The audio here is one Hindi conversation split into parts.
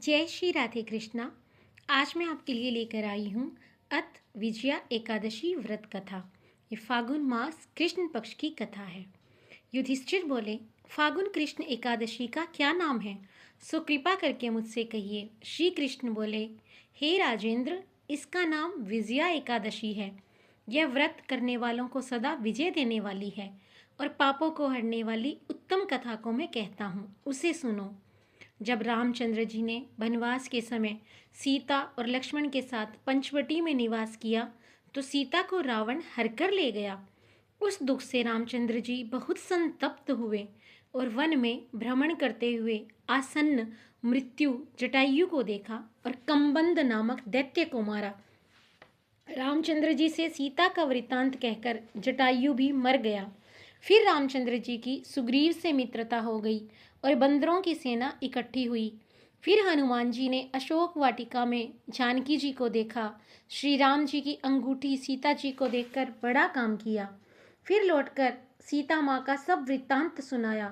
जय श्री राधे कृष्णा। आज मैं आपके लिए लेकर आई हूँ अथ विजया एकादशी व्रत कथा। ये फागुन मास कृष्ण पक्ष की कथा है। युधिष्ठिर बोले, फागुन कृष्ण एकादशी का क्या नाम है? सो कृपा करके मुझसे कहिए। श्री कृष्ण बोले, हे राजेंद्र, इसका नाम विजया एकादशी है। यह व्रत करने वालों को सदा विजय देने वाली है और पापों को हरने वाली उत्तम कथा को मैं कहता हूँ, उसे सुनो। जब रामचंद्र जी ने वनवास के समय सीता और लक्ष्मण के साथ पंचवटी में निवास किया तो सीता को रावण हरकर ले गया। उस दुख से रामचंद्र जी बहुत संतप्त हुए और वन में भ्रमण करते हुए आसन्न मृत्यु जटायु को देखा और कंबंद नामक दैत्य को मारा। रामचंद्र जी से सीता का वृतांत कहकर जटायु भी मर गया। फिर रामचंद्र जी की सुग्रीव से मित्रता हो गई और बंदरों की सेना इकट्ठी हुई। फिर हनुमान जी ने अशोक वाटिका में जानकी जी को देखा। श्री राम जी की अंगूठी सीता जी को देखकर बड़ा काम किया। फिर लौटकर सीता माँ का सब वृत्तांत सुनाया।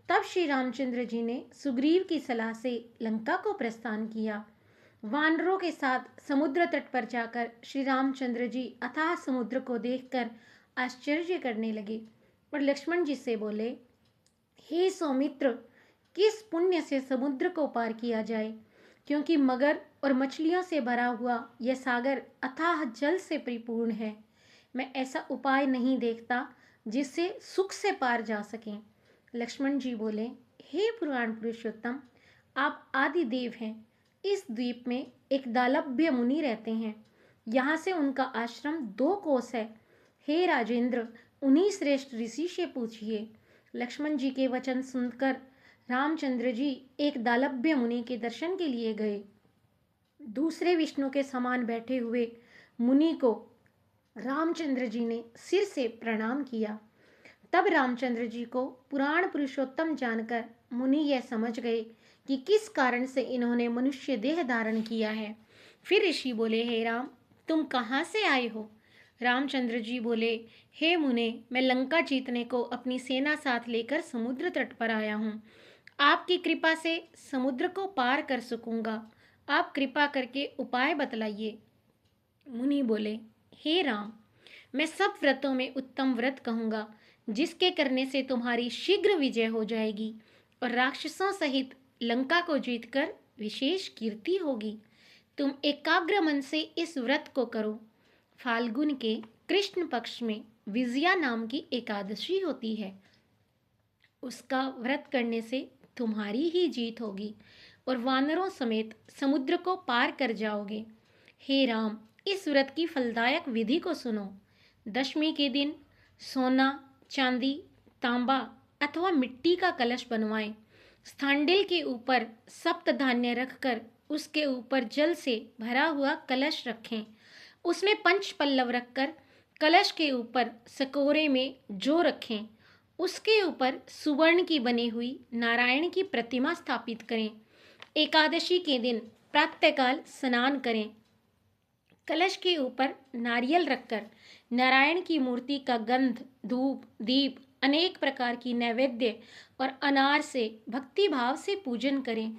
तब श्री रामचंद्र जी ने सुग्रीव की सलाह से लंका को प्रस्थान किया। वानरों के साथ समुद्र तट पर जाकर श्री रामचंद्र जी अथाह समुद्र को देखकर आश्चर्य करने लगे और लक्ष्मण जी से बोले, हे सौमित्र, किस पुण्य से समुद्र को पार किया जाए, क्योंकि मगर और मछलियों से भरा हुआ यह सागर अथाह जल से परिपूर्ण है। मैं ऐसा उपाय नहीं देखता जिससे सुख से पार जा सकें। लक्ष्मण जी बोले, हे पुराण पुरुषोत्तम, आप आदि देव हैं। इस द्वीप में एक दालभ्य मुनि रहते हैं। यहाँ से उनका आश्रम 2 कोस है। हे राजेंद्र, उन्हीं श्रेष्ठ ऋषि से पूछिए। लक्ष्मण जी के वचन सुनकर रामचंद्र जी एक दालभ्य मुनि के दर्शन के लिए गए। दूसरे विष्णु के समान बैठे हुए मुनि को रामचंद्र जी ने सिर से प्रणाम किया। तब रामचंद्र जी को पुराण पुरुषोत्तम जानकर मुनि यह समझ गए कि किस कारण से इन्होंने मनुष्य देह धारण किया है। फिर ऋषि बोले, हे राम, तुम कहाँ से आए हो? रामचंद्र जी बोले, हे मुने, मैं लंका जीतने को अपनी सेना साथ लेकर समुद्र तट पर आया हूँ। आपकी कृपा से समुद्र को पार कर सकूंगा। आप कृपा करके उपाय बतलाइए। मुनि बोले, हे राम, मैं सब व्रतों में उत्तम व्रत कहूँगा जिसके करने से तुम्हारी शीघ्र विजय हो जाएगी और राक्षसों सहित लंका को जीतकर विशेष कीर्ति होगी। तुम एकाग्र मन से इस व्रत को करो। फाल्गुन के कृष्ण पक्ष में विजया नाम की एकादशी होती है। उसका व्रत करने से तुम्हारी ही जीत होगी और वानरों समेत समुद्र को पार कर जाओगे। हे राम, इस व्रत की फलदायक विधि को सुनो। दशमी के दिन सोना, चांदी, तांबा अथवा मिट्टी का कलश बनवाएं। स्थांडिल के ऊपर सप्त धान्य रखकर उसके ऊपर जल से भरा हुआ कलश रखें। उसमें पंच पल्लव रखकर कलश के ऊपर सकोरे में जौ रखें। उसके ऊपर सुवर्ण की बनी हुई नारायण की प्रतिमा स्थापित करें। एकादशी के दिन प्रातःकाल स्नान करें। कलश के ऊपर नारियल रखकर नारायण की मूर्ति का गंध, धूप, दीप, अनेक प्रकार की नैवेद्य और अनार से भक्ति भाव से पूजन करें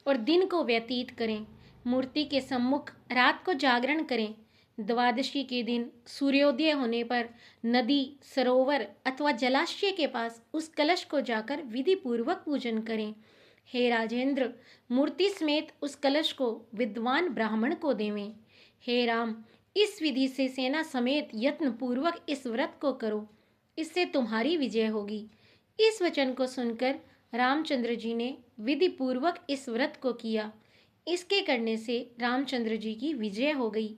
और दिन को व्यतीत करें। मूर्ति के सम्मुख रात को जागरण करें। द्वादशी के दिन सूर्योदय होने पर नदी, सरोवर अथवा जलाशय के पास उस कलश को जाकर विधि पूर्वक पूजन करें। हे राजेंद्र, मूर्ति समेत उस कलश को विद्वान ब्राह्मण को देवें। हे राम, इस विधि से सेना समेत यत्न पूर्वक इस व्रत को करो, इससे तुम्हारी विजय होगी। इस वचन को सुनकर रामचंद्र जी ने विधि पूर्वक इस व्रत को किया। इसके करने से रामचंद्र जी की विजय हो गई।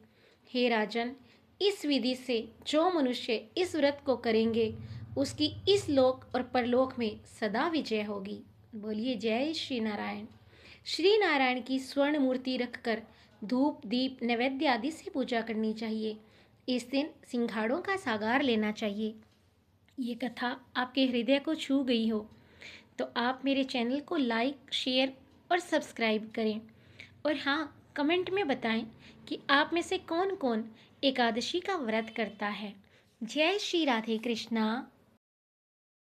हे राजन, इस विधि से जो मनुष्य इस व्रत को करेंगे उसकी इस लोक और परलोक में सदा विजय होगी। बोलिए जय श्री नारायण। श्री नारायण की स्वर्ण मूर्ति रखकर धूप, दीप, नैवेद्य आदि से पूजा करनी चाहिए। इस दिन सिंघाड़ों का सागार लेना चाहिए। ये कथा आपके हृदय को छू गई हो तो आप मेरे चैनल को लाइक, शेयर और सब्सक्राइब करें। और हाँ, कमेंट में बताएं कि आप में से कौन कौन एकादशी का व्रत करता है। जय श्री राधे कृष्णा।